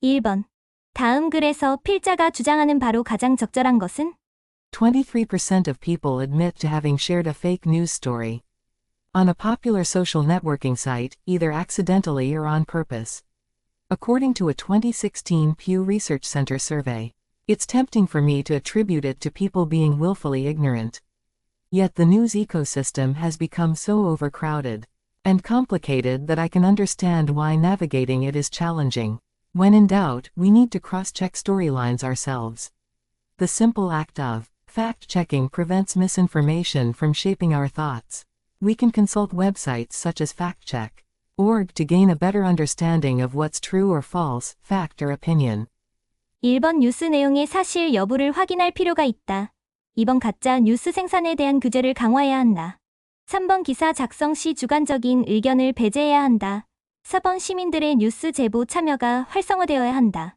1번. 다음 글에서 필자가 주장하는 바로 가장 적절한 것은? 23% of people admit to having shared a fake news story on a popular social networking site, either accidentally or on purpose. According to a 2016 Pew Research Center survey, it's tempting for me to attribute it to people being willfully ignorant. Yet the news ecosystem has become so overcrowded and complicated that I can understand why navigating it is challenging. When in doubt, we need to cross-check storylines ourselves. The simple act of fact-checking prevents misinformation from shaping our thoughts. We can consult websites such as factcheck.org to gain a better understanding of what's true or false, fact or opinion. 1번 뉴스 내용의 사실 여부를 확인할 필요가 있다. 2번 가짜 뉴스 생산에 대한 규제를 강화해야 한다. 3번 기사 작성 시 주관적인 의견을 배제해야 한다. 4번 시민들의 뉴스 제보 참여가 활성화되어야 한다.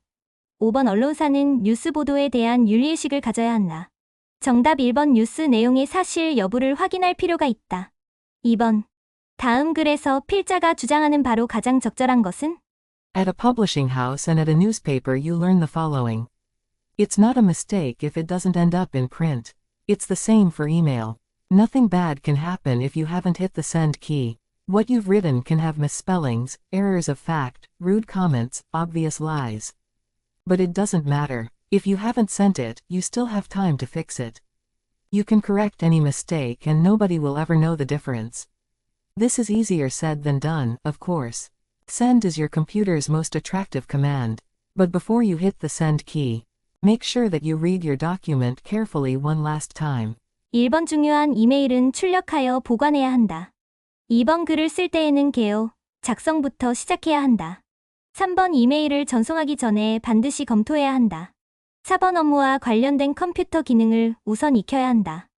5번 언론사는 뉴스 보도에 대한 윤리의식을 가져야 한다. 정답 1번 뉴스 내용의 사실 여부를 확인할 필요가 있다. 2번. 다음 글에서 필자가 주장하는 바로 가장 적절한 것은? At a publishing house and at a newspaper you learn the following. It's not a mistake if it doesn't end up in print. It's the same for email. Nothing bad can happen if you haven't hit the send key. What you've written can have misspellings, errors of fact, rude comments, obvious lies. But it doesn't matter. If you haven't sent it, you still have time to fix it. You can correct any mistake and nobody will ever know the difference. This is easier said than done, of course. Send is your computer's most attractive command. But before you hit the send key, make sure that you read your document carefully one last time. 1번 중요한 이메일은 출력하여 보관해야 한다. 2번 글을 쓸 때에는 개요, 작성부터 시작해야 한다. 3번 이메일을 전송하기 전에 반드시 검토해야 한다. 4번 업무와 관련된 컴퓨터 기능을 우선 익혀야 한다.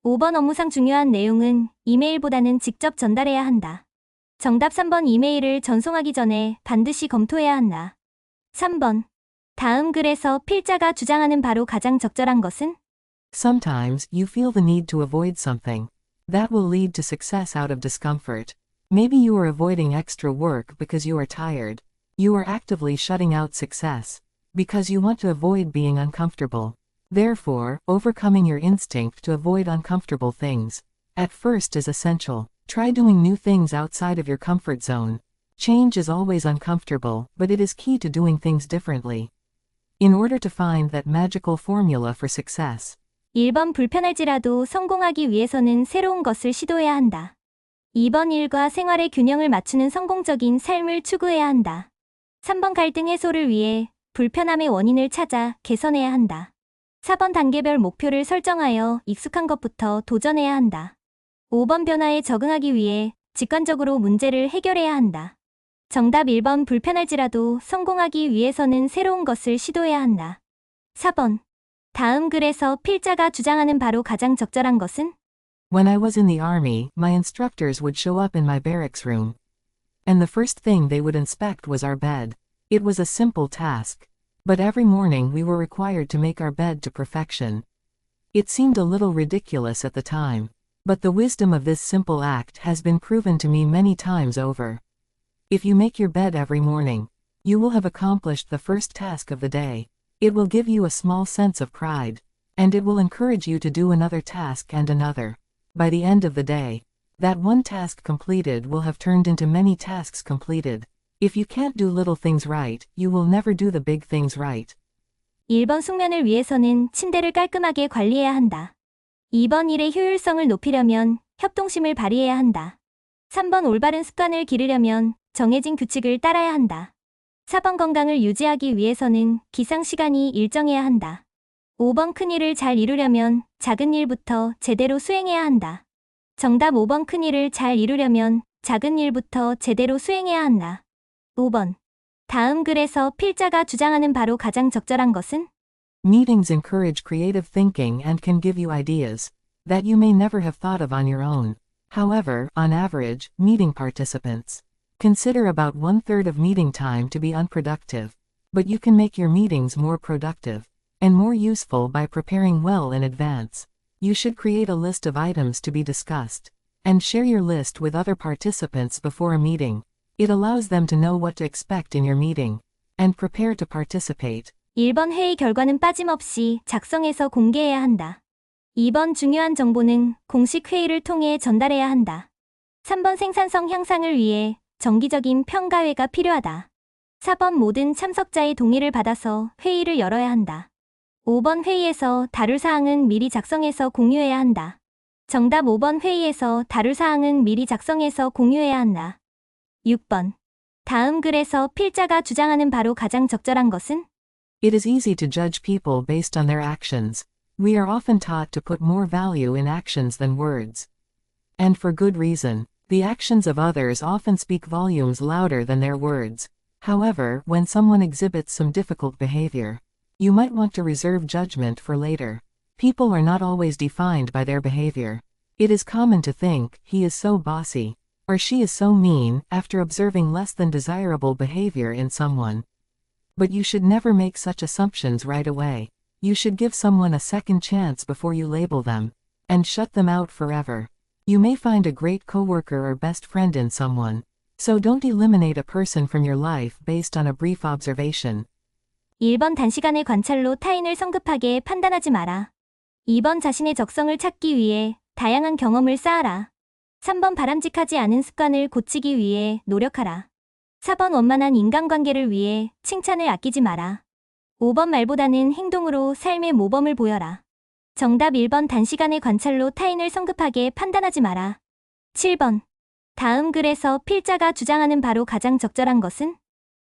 5번 업무상 중요한 내용은 이메일보다는 직접 전달해야 한다. 정답 3번 이메일을 전송하기 전에 반드시 검토해야 한다. 3번. 다음 글에서 필자가 주장하는 바로 가장 적절한 것은? Sometimes you feel the need to avoid something. That will lead to success out of discomfort. Maybe you are avoiding extra work because you are tired. You are actively shutting out success because you want to avoid being uncomfortable. Therefore, overcoming your instinct to avoid uncomfortable things at first is essential. Try doing new things outside of your comfort zone. Change is always uncomfortable, but it is key to doing things differently. In order to find that magical formula for success. 1번 불편할지라도 성공하기 위해서는 새로운 것을 시도해야 한다. 2번 일과 생활의 균형을 맞추는 성공적인 삶을 추구해야 한다. 3번 갈등 해소를 위해 불편함의 원인을 찾아 개선해야 한다. 4번 단계별 목표를 설정하여 익숙한 것부터 도전해야 한다. 5번 변화에 적응하기 위해 직관적으로 문제를 해결해야 한다. 정답 1번 불편할지라도 성공하기 위해서는 새로운 것을 시도해야 한다. 4번. 다음 글에서 필자가 주장하는 바로 가장 적절한 것은? When I was in the army, my instructors would show up in my barracks room. And the first thing they would inspect was our bed. It was a simple task. But every morning we were required to make our bed to perfection. It seemed a little ridiculous at the time. But the wisdom of this simple act has been proven to me many times over. If you make your bed every morning, you will have accomplished the first task of the day. It will give you a small sense of pride. And it will encourage you to do another task and another. By the end of the day, that one task completed will have turned into many tasks completed. If you can't do little things right, you will never do the big things right. 1번 숙면을 위해서는 침대를 깔끔하게 관리해야 한다. 2번 일의 효율성을 높이려면 협동심을 발휘해야 한다. 3번 올바른 습관을 기르려면 정해진 규칙을 따라야 한다. 4번 건강을 유지하기 위해서는 기상 시간이 일정해야 한다. 5번 큰 일을 잘 이루려면 작은 일부터 제대로 수행해야 한다. 정답 5번 큰 일을 잘 이루려면 작은 일부터 제대로 수행해야 한다. 5번. 다음 글에서 필자가 주장하는 바로 가장 적절한 것은? Meetings encourage creative thinking and can give you ideas that you may never have thought of on your own. However, on average, meeting participants consider about 1/3 of meeting time to be unproductive. But you can make your meetings more productive and more useful by preparing well in advance. You should create a list of items to be discussed and share your list with other participants before a meeting. It allows them to know what to expect in your meeting. and prepare to participate. 1번 회의 결과는 빠짐없이 작성해서 공개해야 한다. 2번 중요한 정보는 공식 회의를 통해 전달해야 한다. 3번 생산성 향상을 위해 정기적인 평가회가 필요하다. 4번 모든 참석자의 동의를 받아서 회의를 열어야 한다. 5번 회의에서 다룰 사항은 미리 작성해서 공유해야 한다. 정답 5번 회의에서 다룰 사항은 미리 작성해서 공유해야 한다. 6번. 다음 글에서 필자가 주장하는 바로 가장 적절한 것은? It is easy to judge people based on their actions. We are often taught to put more value in actions than words. And for good reason. The actions of others often speak volumes louder than their words. However, when someone exhibits some difficult behavior, you might want to reserve judgment for later. People are not always defined by their behavior. It is common to think, he is so bossy, or she is so mean, after observing less than desirable behavior in someone. But you should never make such assumptions right away. You should give someone a second chance before you label them, and shut them out forever. You may find a great coworker or best friend in someone. So don't eliminate a person from your life based on a brief observation. 1번 단시간의 관찰로 타인을 성급하게 판단하지 마라. 2번 자신의 적성을 찾기 위해 다양한 경험을 쌓아라. 3번 바람직하지 않은 습관을 고치기 위해 노력하라. 4번 원만한 인간관계를 위해 칭찬을 아끼지 마라. 5번 말보다는 행동으로 삶의 모범을 보여라. 정답 1번 단시간의 관찰로 타인을 성급하게 판단하지 마라. 7번. 다음 글에서 필자가 주장하는 바로 가장 적절한 것은?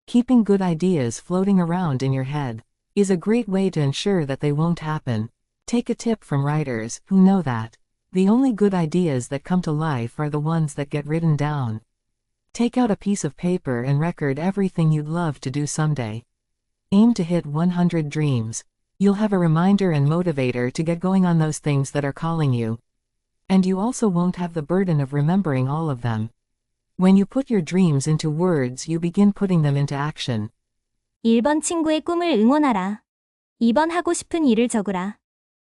Keeping good ideas floating around in your head is a great way to ensure that they won't happen. Take a tip from writers who know that the only good ideas that come to life are the ones that get written down. Take out a piece of paper and record everything you'd love to do someday. Aim to hit 100 dreams. You'll have a reminder and motivator to get going on those things that are calling you. And you also won't have the burden of remembering all of them. When you put your dreams into words, you begin putting them into action. 1번 친구의 꿈을 응원하라. 2번 하고 싶은 일을 적으라.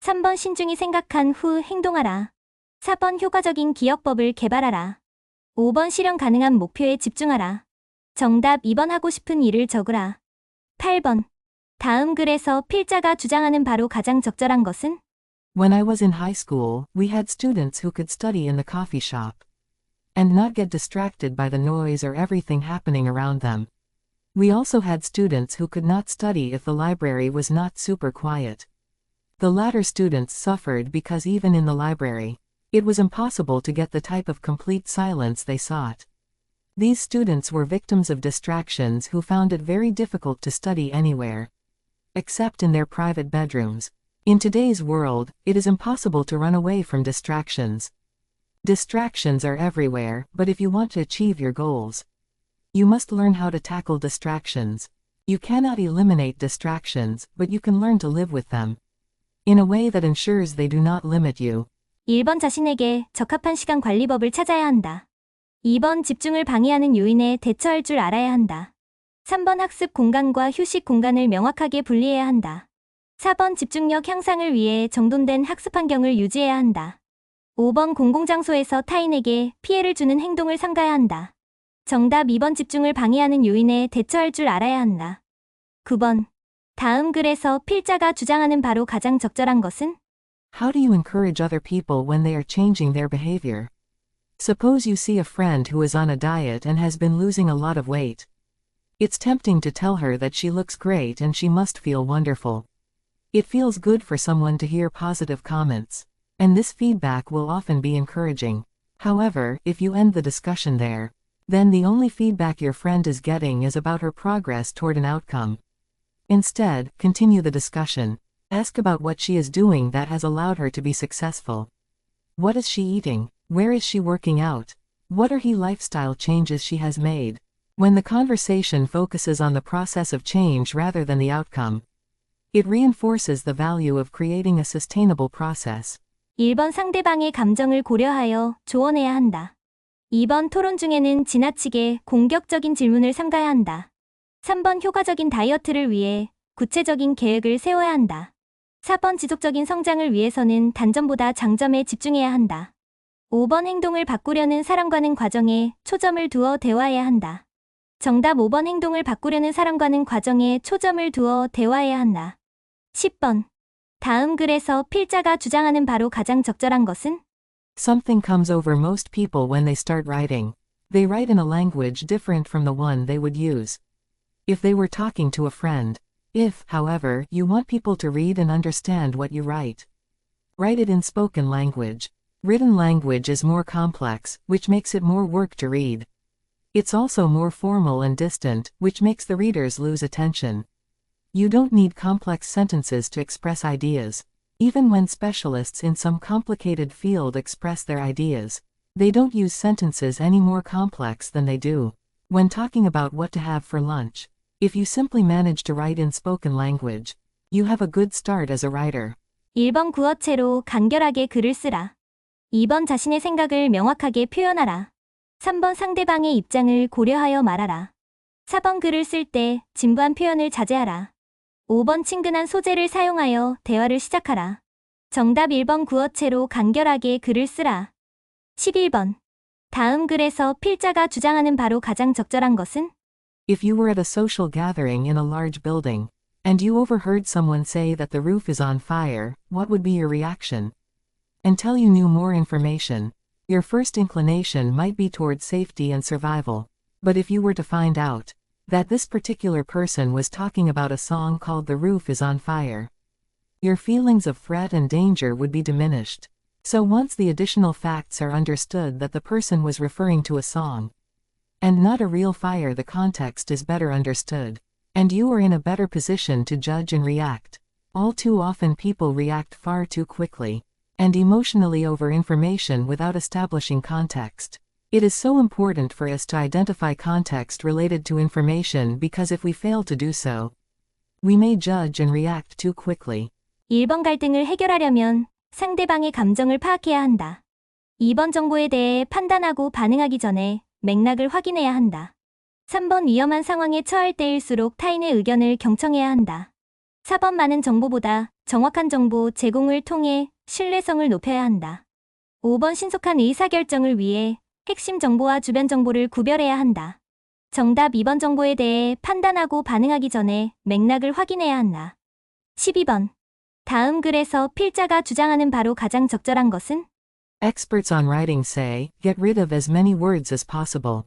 3번 신중히 생각한 후 행동하라. 4번 효과적인 기억법을 개발하라. 5번 실현 가능한 목표에 집중하라. 정답 2번 하고 싶은 일을 적으라. 8번. 다음 글에서 필자가 주장하는 바로 가장 적절한 것은? When I was in high school, we had students who could study in the coffee shop and not get distracted by the noise or everything happening around them. We also had students who could not study if the library was not super quiet. The latter students suffered because even in the library, it was impossible to get the type of complete silence they sought. These students were victims of distractions who found it very difficult to study anywhere, except in their private bedrooms. In today's world, it is impossible to run away from distractions. Distractions are everywhere, but if you want to achieve your goals, you must learn how to tackle distractions. You cannot eliminate distractions, but you can learn to live with them in a way that ensures they do not limit you. 1번 자신에게 적합한 시간 관리법을 찾아야 한다. 2번 집중을 방해하는 요인에 대처할 줄 알아야 한다. 3번 학습 공간과 휴식 공간을 명확하게 분리해야 한다. 4번 집중력 향상을 위해 정돈된 학습 환경을 유지해야 한다. 5번 공공장소에서 타인에게 피해를 주는 행동을 삼가야 한다. 정답 2번 집중을 방해하는 요인에 대처할 줄 알아야 한다. 9번. 다음 글에서 필자가 주장하는 바로 가장 적절한 것은? How do you encourage other people when they are changing their behavior? Suppose you see a friend who is on a diet and has been losing a lot of weight. It's tempting to tell her that she looks great and she must feel wonderful. It feels good for someone to hear positive comments, and this feedback will often be encouraging. However, if you end the discussion there, then the only feedback your friend is getting is about her progress toward an outcome. Instead, continue the discussion. Ask about what she is doing that has allowed her to be successful. What is she eating? Where is she working out? What are he lifestyle changes she has made? When the conversation focuses on the process of change rather than the outcome, it reinforces the value of creating a sustainable process. 1번 상대방의 감정을 고려하여 조언해야 한다. 2번 토론 중에는 지나치게 공격적인 질문을 삼가야 한다. 3번 효과적인 다이어트를 위해 구체적인 계획을 세워야 한다. 4번 지속적인 성장을 위해서는 단점보다 장점에 집중해야 한다. 5번 행동을 바꾸려는 사람과는 과정에 초점을 두어 대화해야 한다. 정답 5번 행동을 바꾸려는 사람과는 과정에 초점을 두어 대화해야 한다. 10번. 다음 글에서 필자가 주장하는 바로 가장 적절한 것은? Something comes over most people when they start writing. They write in a language different from the one they would use if they were talking to a friend. If, however, you want people to read and understand what you write, write it in spoken language. Written language is more complex, which makes it more work to read. It's also more formal and distant, which makes the readers lose attention. You don't need complex sentences to express ideas. Even when specialists in some complicated field express their ideas, they don't use sentences any more complex than they do when talking about what to have for lunch. If you simply manage to write in spoken language, you have a good start as a writer. 1번 구어체로 간결하게 글을 쓰라. 2번 자신의 생각을 명확하게 표현하라. 3번 상대방의 입장을 고려하여 말하라. 4번 글을 쓸 때 진부한 표현을 자제하라. 5번 친근한 소재를 사용하여 대화를 시작하라. 정답 1번 구어체로 간결하게 글을 쓰라. 11번. 다음 글에서 필자가 주장하는 바로 가장 적절한 것은? If you were at a social gathering in a large building, and you overheard someone say that the roof is on fire, what would be your reaction? Until you knew more information, your first inclination might be toward safety and survival. But if you were to find out that this particular person was talking about a song called The Roof is on Fire, your feelings of threat and danger would be diminished. So once the additional facts are understood that the person was referring to a song, and not a real fire, the context is better understood, and you are in a better position to judge and react. All too often people react far too quickly and emotionally over information without establishing context. It is so important for us to identify context related to information, because if we fail to do so, we may judge and react too quickly. 1번 갈등을 해결하려면 상대방의 감정을 파악해야 한다. 2번 정보에 대해 판단하고 반응하기 전에 맥락을 확인해야 한다. 3번 위험한 상황에 처할 때일수록 타인의 의견을 경청해야 한다. 4번 많은 정보보다 정확한 정보 제공을 통해 신뢰성을 높여야 한다. 5번 신속한 의사결정을 위해 핵심 정보와 주변 정보를 구별해야 한다. 정답 2번 정보에 대해 판단하고 반응하기 전에 맥락을 확인해야 한다. 12번. 다음 글에서 필자가 주장하는 바로 가장 적절한 것은? Experts on writing say, get rid of as many words as possible.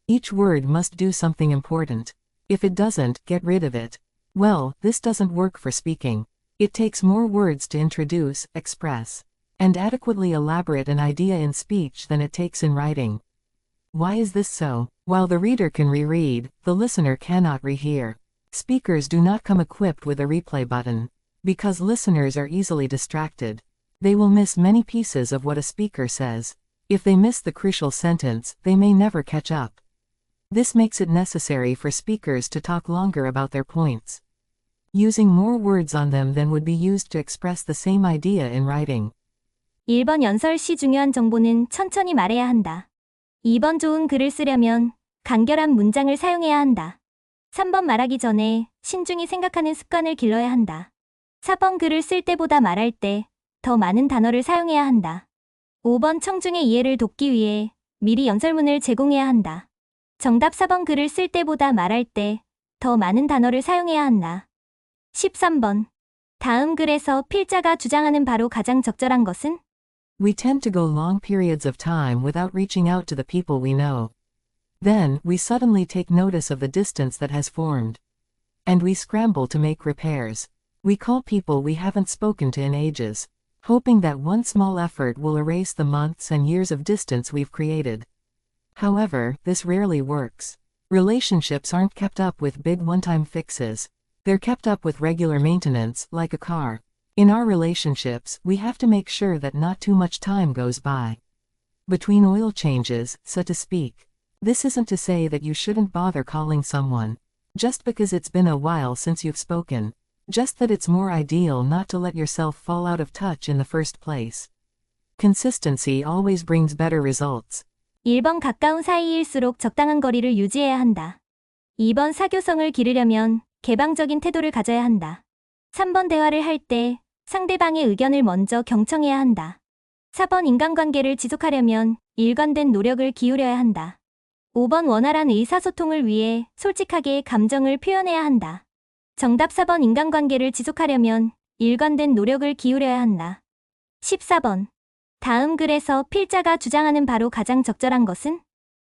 Each word must do something important. If it doesn't, get rid of it. Well, this doesn't work for speaking. It takes more words to introduce, express, and adequately elaborate an idea in speech than it takes in writing. Why is this so? While the reader can reread, the listener cannot rehear. Speakers do not come equipped with a replay button, because listeners are easily distracted. They will miss many pieces of what a speaker says. If they miss the crucial sentence, they may never catch up. This makes it necessary for speakers to talk longer about their points, using more words on them than would be used to express the same idea in writing. 1번 연설 시 중요한 정보는 천천히 말해야 한다. 2번 좋은 글을 쓰려면 간결한 문장을 사용해야 한다. 3번 말하기 전에 신중히 생각하는 습관을 길러야 한다. 4번 글을 쓸 때보다 말할 때 더 많은 단어를 사용해야 한다. 5번 청중의 이해를 돕기 위해 미리 연설문을 제공해야 한다. 정답 4번 글을 쓸 때보다 말할 때 더 많은 단어를 사용해야 한다. 13번. 다음 글에서 필자가 주장하는 바로 가장 적절한 것은? We tend to go long periods of time without reaching out to the people we know. Then, we suddenly take notice of the distance that has formed, and we scramble to make repairs. We call people we haven't spoken to in ages, hoping that one small effort will erase the months and years of distance we've created. However, this rarely works. Relationships aren't kept up with big one-time fixes. They're kept up with regular maintenance, like a car. In our relationships, we have to make sure that not too much time goes by between oil changes, so to speak. This isn't to say that you shouldn't bother calling someone just because it's been a while since you've spoken. Just that it's more ideal not to let yourself fall out of touch in the first place. Consistency always brings better results. 1번 가까운 사이일수록 적당한 거리를 유지해야 한다. 2번 사교성을 기르려면 개방적인 태도를 가져야 한다. 3번 대화를 할 때 상대방의 의견을 먼저 경청해야 한다. 4번 인간관계를 지속하려면 일관된 노력을 기울여야 한다. 5번 원활한 의사소통을 위해 솔직하게 감정을 표현해야 한다. 정답 4번 인간관계를 지속하려면 일관된 노력을 기울여야 한다. 14번. 다음 글에서 필자가 주장하는 바로 가장 적절한 것은?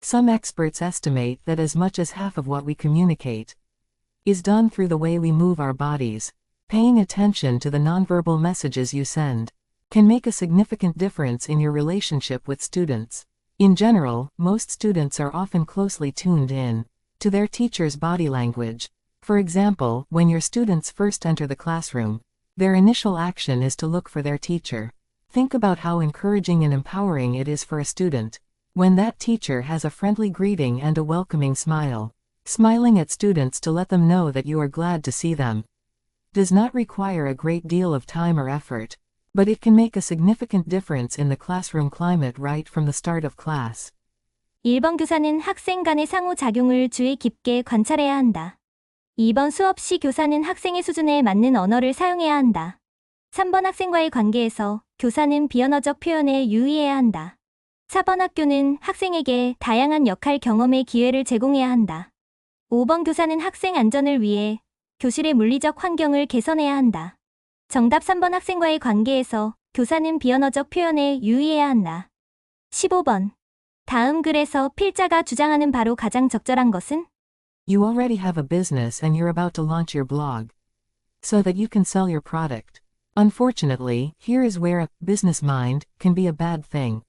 Some experts estimate that as much as half of what we communicate is done through the way we move our bodies. Paying attention to the nonverbal messages you send can make a significant difference in your relationship with students. In general, most students are often closely tuned in to their teacher's body language. For example, when your students first enter the classroom, their initial action is to look for their teacher. Think about how encouraging and empowering it is for a student when that teacher has a friendly greeting and a welcoming smile. Smiling at students to let them know that you are glad to see them does not require a great deal of time or effort, but it can make a significant difference in the classroom climate right from the start of class. 1번 교사는 학생 간의 상호작용을 주의 깊게 관찰해야 한다. 2번 수업 시 교사는 학생의 수준에 맞는 언어를 사용해야 한다. 3번 학생과의 관계에서 교사는 비언어적 표현에 유의해야 한다. 4번 학교는 학생에게 다양한 역할 경험의 기회를 제공해야 한다. 5번 교사는 학생 안전을 위해 교실의 물리적 환경을 개선해야 한다. 정답 3번 학생과의 관계에서 교사는 비언어적 표현에 유의해야 한다. 15번. 다음 글에서 필자가 주장하는 바로 가장 적절한 것은? You already have a business and you're about to launch your blog so that you can sell your product. Unfortunately, here is where a business mind can be a bad thing.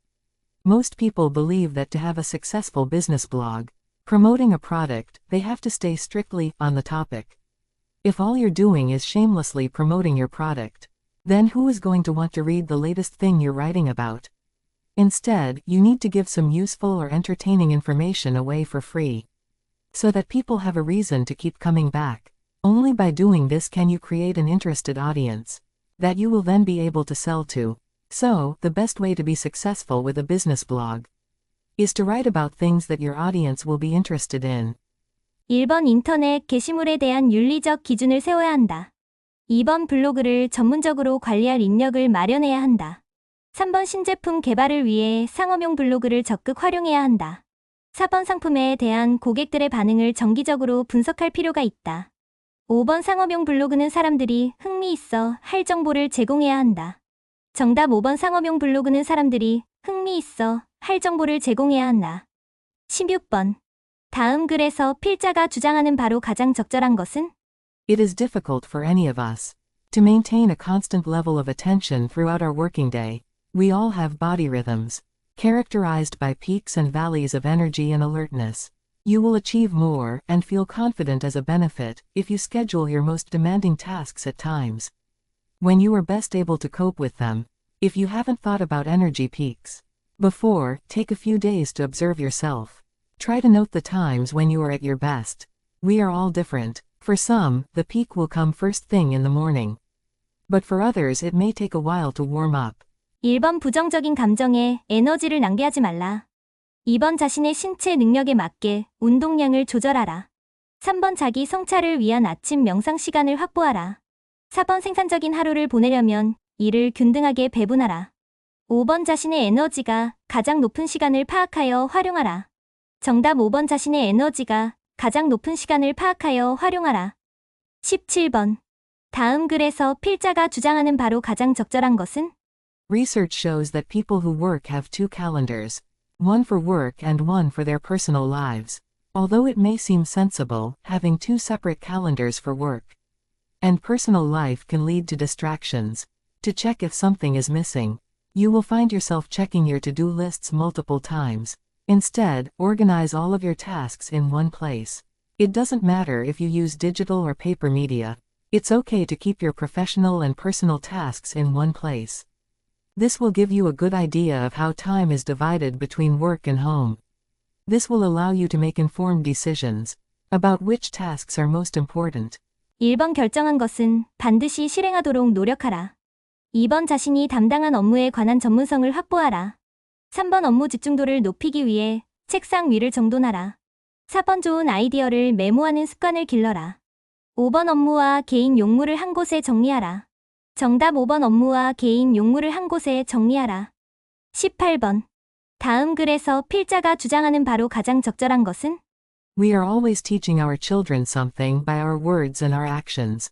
Most people believe that to have a successful business blog promoting a product, they have to stay strictly on the topic. If all you're doing is shamelessly promoting your product, then who is going to want to read the latest thing you're writing about? Instead, you need to give some useful or entertaining information away for free, so that people have a reason to keep coming back. Only by doing this can you create an interested audience that you will then be able to sell to. So, the best way to be successful with a business blog is to write about things that your audience will be interested in. 1번 인터넷 게시물에 대한 윤리적 기준을 세워야 한다. 2번 블로그를 전문적으로 관리할 인력을 마련해야 한다. 3번 신제품 개발을 위해 상업용 블로그를 적극 활용해야 한다. 4번 상품에 대한 고객들의 반응을 정기적으로 분석할 필요가 있다. 5번 상업용 블로그는 사람들이 흥미있어 할 정보를 제공해야 한다. 정답 5번 상업용 블로그는 사람들이 흥미있어 할 정보를 제공해야 한다. 16번. 다음 글에서 필자가 주장하는 바로 가장 적절한 것은? It is difficult for any of us to maintain a constant level of attention throughout our working day. We all have body rhythms, characterized by peaks and valleys of energy and alertness. You will achieve more and feel confident as a benefit if you schedule your most demanding tasks at times when you are best able to cope with them. If you haven't thought about energy peaks before, take a few days to observe yourself. Try to note the times when you are at your best. We are all different. For some, the peak will come first thing in the morning. But for others it may take a while to warm up. 1번 부정적인 감정에 에너지를 낭비하지 말라. 2번 자신의 신체 능력에 맞게 운동량을 조절하라. 3번 자기 성찰을 위한 아침 명상 시간을 확보하라. 4번 생산적인 하루를 보내려면 일을 균등하게 배분하라. 5번 자신의 에너지가 가장 높은 시간을 파악하여 활용하라. 정답 5번 자신의 에너지가 가장 높은 시간을 파악하여 활용하라. 17번. 다음 글에서 필자가 주장하는 바로 가장 적절한 것은? Research shows that people who work have two calendars, one for work and one for their personal lives. Although it may seem sensible, having two separate calendars for work and personal life can lead to distractions. To check if something is missing, you will find yourself checking your to-do lists multiple times. Instead, organize all of your tasks in one place. It doesn't matter if you use digital or paper media. It's okay to keep your professional and personal tasks in one place. This will give you a good idea of how time is divided between work and home. This will allow you to make informed decisions about which tasks are most important. 1번 결정한 것은 반드시 실행하도록 노력하라. 2번 자신이 담당한 업무에 관한 전문성을 확보하라. 3번 업무 집중도를 높이기 위해 책상 위를 정돈하라. 4번 좋은 아이디어를 메모하는 습관을 길러라. 5번 업무와 개인 용무를 한 곳에 정리하라. 정답 5번 업무와 개인 용무를 한 곳에 정리하라. 18번. 다음 글에서 필자가 주장하는 바로 가장 적절한 것은? We are always teaching our children something by our words and our actions.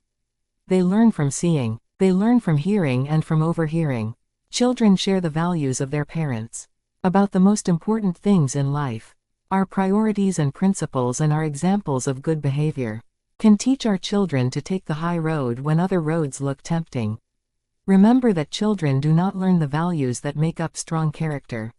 They learn from seeing, they learn from hearing and from overhearing. Children share the values of their parents. About the most important things in life. Our priorities and principles and our examples of good behavior. Can teach our children to take the high road when other roads look tempting. Remember that children do not learn the values that make up strong character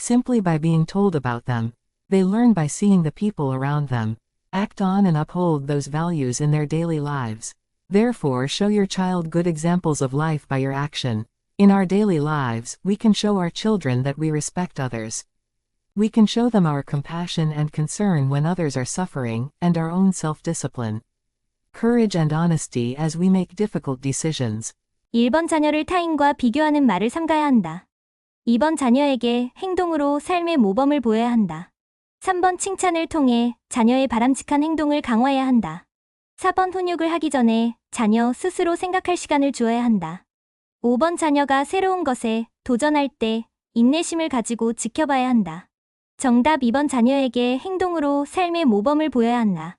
simply by being told about them. They learn by seeing the people around them. Act on and uphold those values in their daily lives. Therefore, show your child good examples of life by your action. In our daily lives, we can show our children that we respect others. We can show them our compassion and concern when others are suffering, and our own self-discipline. Courage and honesty as we make difficult decisions. 1번 자녀를 타인과 비교하는 말을 삼가야 한다. 2번 자녀에게 행동으로 삶의 모범을 보여야 한다. 3번 칭찬을 통해 자녀의 바람직한 행동을 강화해야 한다. 4번 훈육을 하기 전에 자녀 스스로 생각할 시간을 주어야 한다. 5번 자녀가 새로운 것에 도전할 때 인내심을 가지고 지켜봐야 한다. 정답 2번 자녀에게 행동으로 삶의 모범을 보여야 한다.